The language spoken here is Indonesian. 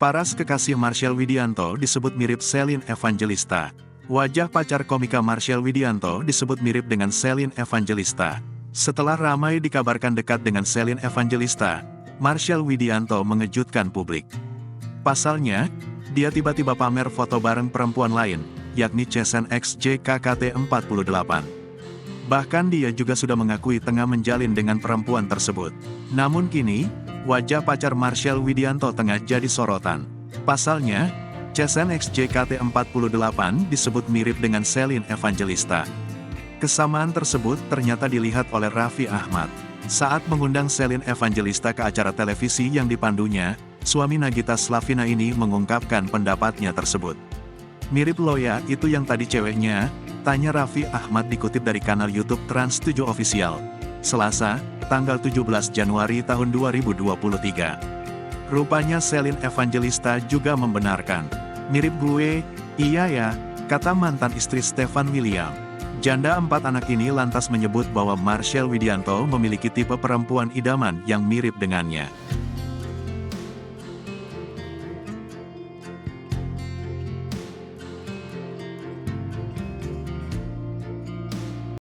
Paras kekasih Marshell Widianto disebut mirip Celine Evangelista. Wajah pacar komika Marshell Widianto disebut mirip dengan Celine Evangelista. Setelah ramai dikabarkan dekat dengan Celine Evangelista, Marshell Widianto mengejutkan publik. Pasalnya, dia tiba-tiba pamer foto bareng perempuan lain, yakni Chesen X JKKT48. Bahkan dia juga sudah mengakui tengah menjalin dengan perempuan tersebut. Namun kini, wajah pacar Marshell Widianto tengah jadi sorotan. Pasalnya, Chesen X JKT48 disebut mirip dengan Celine Evangelista. Kesamaan tersebut ternyata dilihat oleh Raffi Ahmad. Saat mengundang Celine Evangelista ke acara televisi yang dipandunya, suami Nagita Slavina ini mengungkapkan pendapatnya tersebut. Mirip lo ya itu yang tadi ceweknya? Tanya Raffi Ahmad dikutip dari kanal YouTube Trans 7 Official. Selasa, tanggal 17 Januari tahun 2023. Rupanya Celine Evangelista juga membenarkan. Mirip gue, iya ya, kata mantan istri Stefan William. Janda 4 anak ini lantas menyebut bahwa Marshell Widianto memiliki tipe perempuan idaman yang mirip dengannya.